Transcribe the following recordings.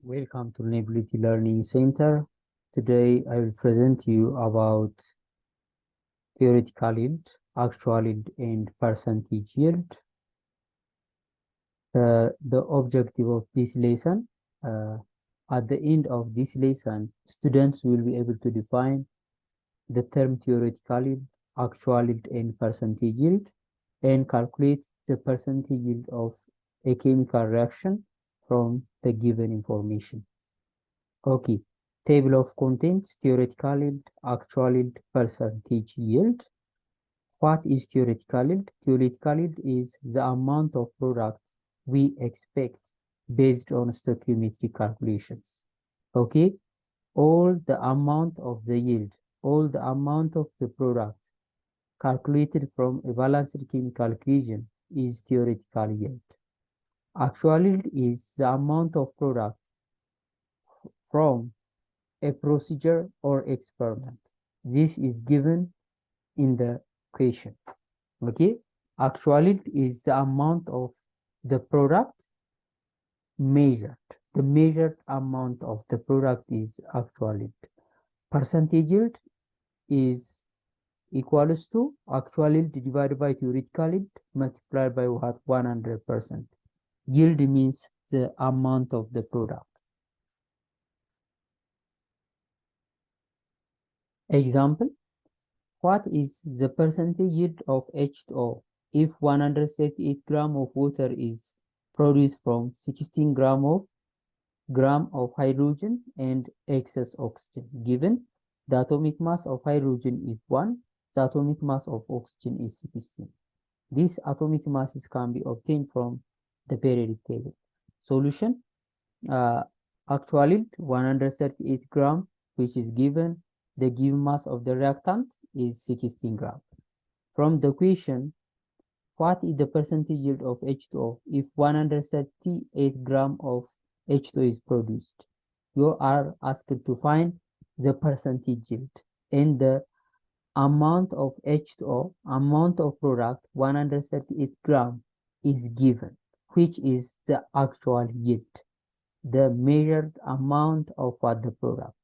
Welcome to Livability Learning Center. Today I will present you about theoretical yield, actual yield, and percentage yield. The objective of this lesson, at the end of this lesson, students will be able to define the term theoretical yield, actual yield, and percentage yield, and calculate the percentage yield of a chemical reaction from the given information. Okay, table of contents, theoretical yield, actual yield, percentage yield. What is theoretical yield? Theoretical yield is the amount of product we expect based on stoichiometric calculations. Okay, all the amount of the yield, all the amount of the product calculated from a balanced chemical equation is theoretical yield. Actual yield is the amount of product from a procedure or experiment. This is given in the question. Okay, actual yield is the amount of the product measured. The measured amount of the product is actual yield. Percentage yield is equals to actual yield divided by theoretical yield multiplied by what? 100%. Yield means the amount of the product. Example, what is the percentage yield of H2O if 138 gram of water is produced from 16 gram of hydrogen and excess oxygen? Given the atomic mass of hydrogen is 1, the atomic mass of oxygen is 16. These atomic masses can be obtained from the periodic table. Solution, actually 138 gram, which is given. The given mass of the reactant is 16 gram. From the question, what is the percentage yield of H2O if 138 gram of H2O is produced? You are asked to find the percentage yield, and the amount of H2O, amount of product 138 gram is given, which is the actual yield, the measured amount of what the product.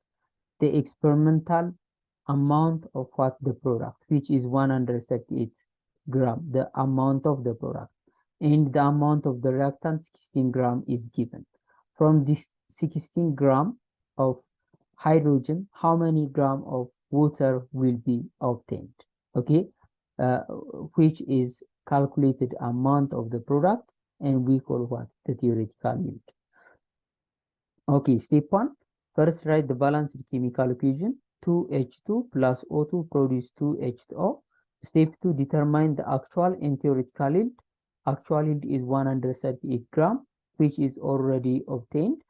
The experimental amount of what the product, which is 138 gram, the amount of the product, and the amount of the reactant 16 gram is given. From this 16 gram of hydrogen, how many gram of water will be obtained? Okay, which is calculated amount of the product, and we call what? The theoretical yield. Okay, step 1. First, write the balanced chemical equation. 2H2 plus O2 produce 2H2O. Step 2, determine the actual and theoretical yield. Actual yield is 138 gram, which is already obtained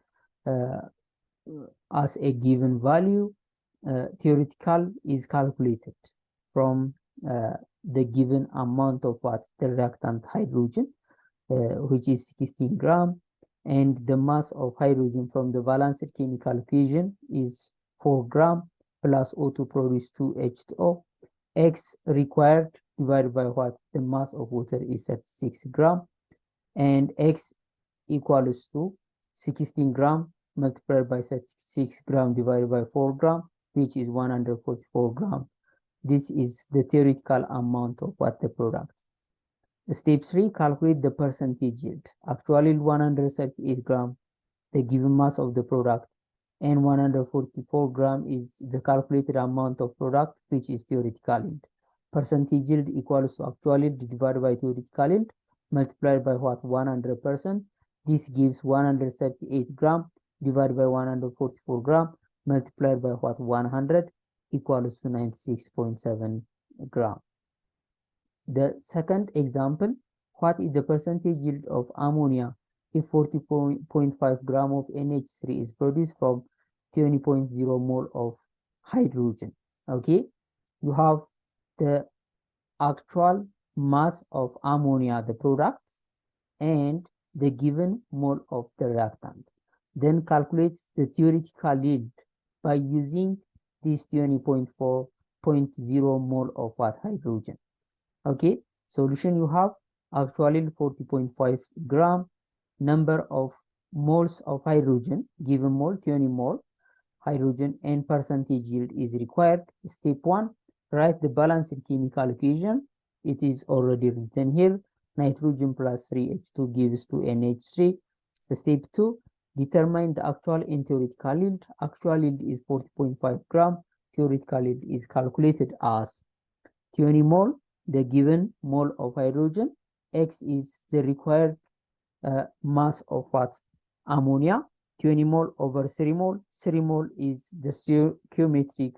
as a given value. Theoretical is calculated from the given amount of what? The reactant hydrogen, which is 16 gram. And the mass of hydrogen from the balanced chemical equation is 4 gram plus O2 produce 2H2O. X required divided by what? The mass of water is at 6 gram, and X equals to 16 gram multiplied by 6 gram divided by 4 gram, which is 144 gram. This is the theoretical amount of what the product. Step 3, calculate the percentage yield. Actually 138 gram, the given mass of the product, and 144 gram is the calculated amount of product, which is theoretical yield. Percentage yield equals to actual yield divided by theoretical yield multiplied by what? 100%. This gives 138 gram divided by 144 gram multiplied by what? 100 equals to 96.7 gram. The second example, what is the percentage yield of ammonia if 40.5 gram of NH3 is produced from 20.0 mole of hydrogen? Okay, you have the actual mass of ammonia, the product, and the given mole of the reactant. Then calculate the theoretical yield by using this 20.4.0 mole of what? Hydrogen. Okay, solution, you have actually 40.5 gram, number of moles of hydrogen, given mole, 20 mole hydrogen, and percentage yield is required. Step 1, write the balanced chemical equation. It is already written here. Nitrogen plus 3H2 gives to NH3. Step 2, determine the actual and theoretical yield. Actual yield is 40.5 gram. Theoretical yield is calculated as 20 mole, the given mole of hydrogen. X is the required mass of what? Ammonia. 20 mole over 3 mole. 3 mole is the stoichiometric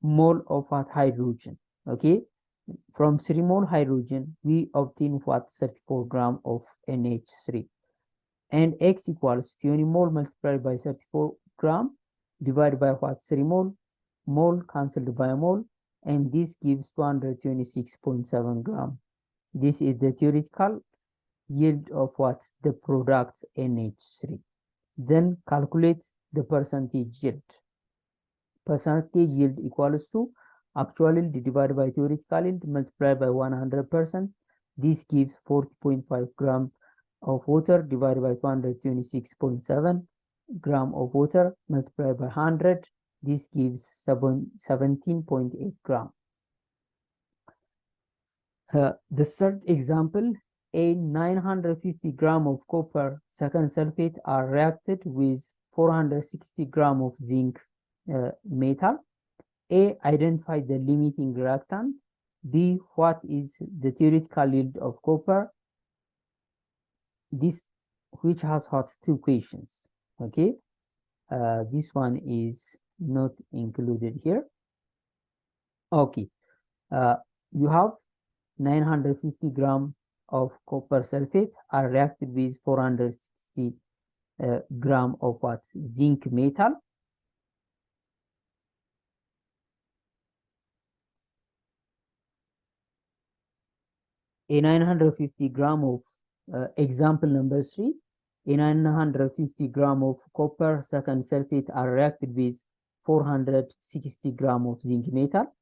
mole of what? Hydrogen. Okay. From 3 mole hydrogen, we obtain what? 34 gram of NH3. And X equals 20 mole multiplied by 34 gram divided by what? 3 mole. Mole cancelled by mole. And this gives 226.7 gram. This is the theoretical yield of what? The product NH3. Then calculate the percentage yield. Percentage yield equals to actual yield divided by theoretical yield multiplied by 100%. This gives 40.5 gram of water divided by 226.7 gram of water multiplied by 100. This gives 17.8 gram. The third example, a 950 gram of copper second sulfate are reacted with 460 gram of zinc metal. A, identify the limiting reactant. B, what is the theoretical yield of copper? This, which has hot two questions. Okay, this one is not included here. Okay, you have 950 gram of copper sulfate are reacted with 460 gram of what? Zinc metal. A 950 gram of example number 3, a 950 gram of copper second sulfate are reacted with 460 gram of zinc metal.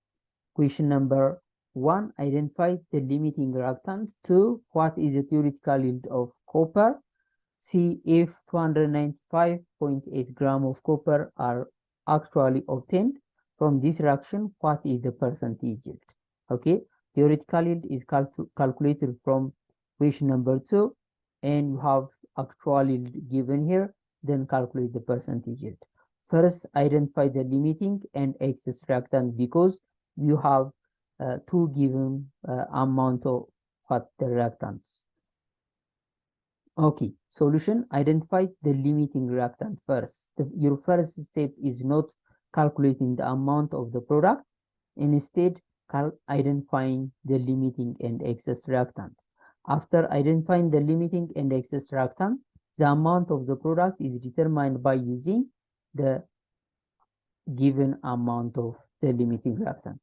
Question number 1, identify the limiting reactant. 2, what is the theoretical yield of copper? C, if 295.8 gram of copper are actually obtained from this reaction, what is the percentage yield? Okay, theoretical yield is calculated from question number 2, and you have actual yield given here, then calculate the percentage yield. First, identify the limiting and excess reactant because you have two given amount of what? The reactants. Okay, solution, identify the limiting reactant first. Your first step is not calculating the amount of the product, instead identifying the limiting and excess reactant. After identifying the limiting and excess reactant, the amount of the product is determined by using the given amount of the limiting reactant.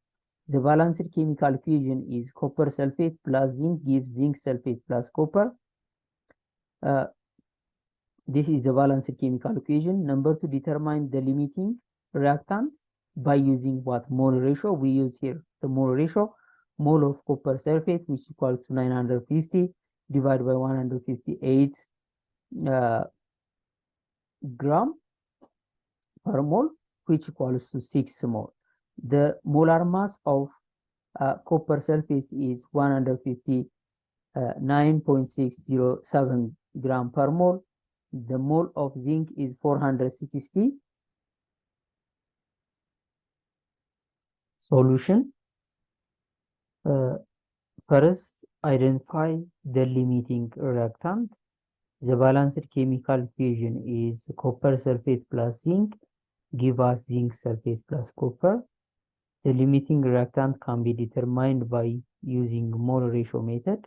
The balanced chemical equation is copper sulfate plus zinc gives zinc sulfate plus copper. This is the balanced chemical equation. Number 2, determine the limiting reactant by using what? Mole ratio. We use here the mole ratio. Mole of copper sulfate, which is equal to 950 divided by 158 gram per mole, which equals to 6 mole. The molar mass of copper sulfate is 159.607 gram per mole. The mole of zinc is 460. Solution. First, identify the limiting reactant. The balanced chemical equation is copper sulfate plus zinc give us zinc sulfate plus copper. The limiting reactant can be determined by using mole ratio method.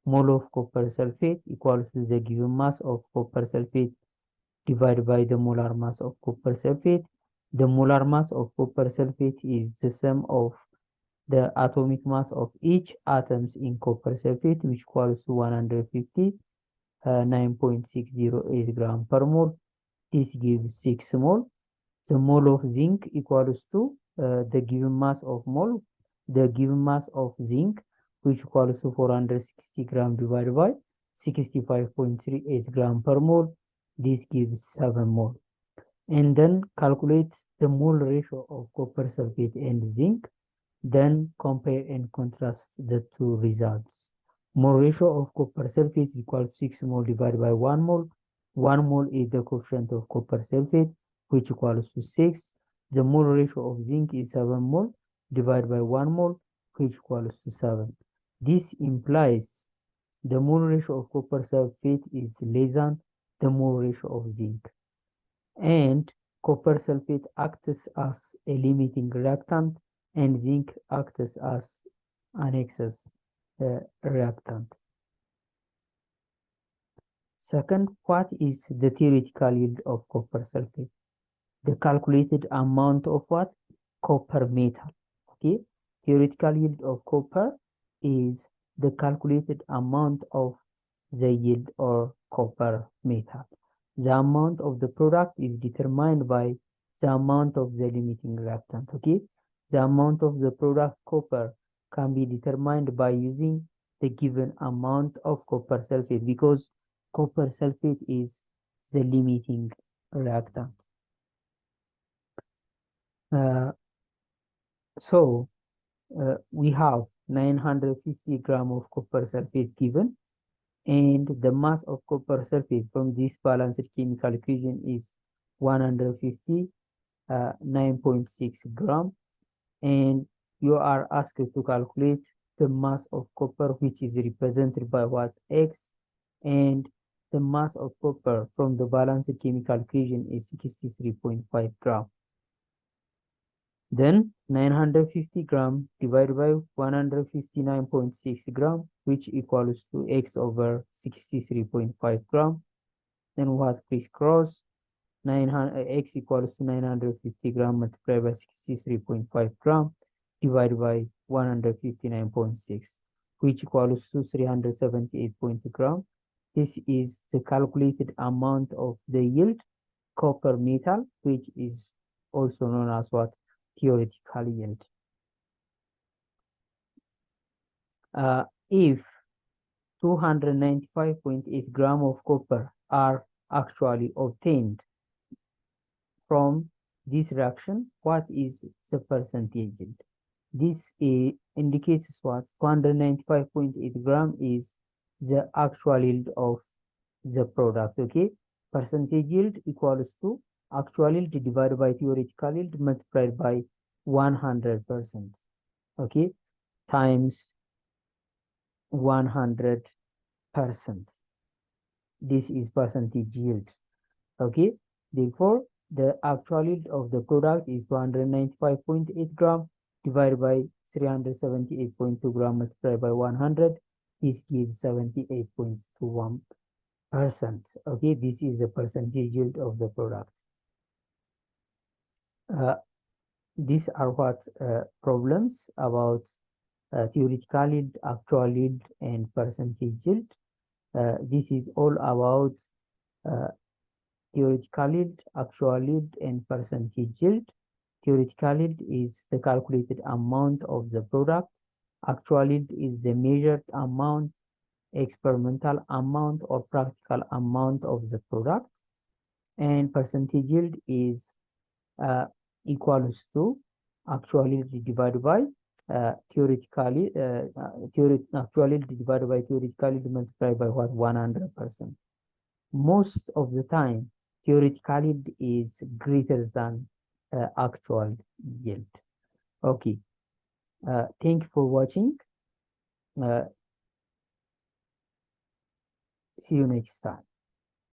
Mole of copper sulfate equals to the given mass of copper sulfate divided by the molar mass of copper sulfate. The molar mass of copper sulfate is the sum of the atomic mass of each atoms in copper sulfate, which equals to 159.608 gram per mole. This gives 6 mole. The mole of zinc equals to the given mass of mole, the given mass of zinc, which equals to 460 gram divided by 65.38 gram per mole. This gives 7 mole. And then calculate the mole ratio of copper sulfate and zinc. Then compare and contrast the two results. Mole ratio of copper sulfate is equal to 6 mole divided by 1 mole. 1 mole is the coefficient of copper sulfate, which equals to 6. The mole ratio of zinc is 7 mole divided by 1 mole, which equals to 7. This implies the mole ratio of copper sulfate is less than the mole ratio of zinc. And copper sulfate acts as a limiting reactant, and zinc acts as an excess reactant. Second, what is the theoretical yield of copper sulfate? The calculated amount of what? Copper metal. Okay, theoretical yield of copper is the calculated amount of the yield or copper metal. The amount of the product is determined by the amount of the limiting reactant. Okay, the amount of the product copper can be determined by using the given amount of copper sulfate, because copper sulfate is the limiting reactant. Uh, so we have 950 gram of copper sulfate given, and the mass of copper sulfate from this balanced chemical equation is 150, 9.6 gram, and you are asked to calculate the mass of copper, which is represented by what? X, and the mass of copper from the balanced chemical equation is 63.5 gram. Then 950 gram divided by 159.6 gram, which equals to X over 63.5 gram. Then what? Crisscross. 900, X equals to 950 gram multiplied by 63.5 gram divided by 159.6, which equals to 378.2 gram. This is the calculated amount of the yield copper metal, which is also known as what? Theoretical yield. If 295.8 gram of copper are actually obtained from this reaction, what is the percentage yield? This indicates what? 295.8 gram is the actual yield of the product. Okay, percentage yield equals to actual yield divided by theoretical yield multiplied by 100%. Okay, times 100%. This is percentage yield. Okay, therefore the actual yield of the product is 295.8 gram divided by 378.2 gram multiplied by 100. This gives 78.21%. Okay, this is the percentage yield of the product. These are what problems about theoretical yield, actual yield, and percentage yield. This is all about theoretical yield, actual yield, and percentage yield. Theoretical yield is the calculated amount of the product. Actual yield is the measured amount, experimental amount, or practical amount of the product. And percentage yield is equals to actual yield divided by theoretically actual yield divided by theoretical yield multiplied by what? 100%. Most of the time, theoretical yield is greater than actual yield. Okay. Thank you for watching. See you next time.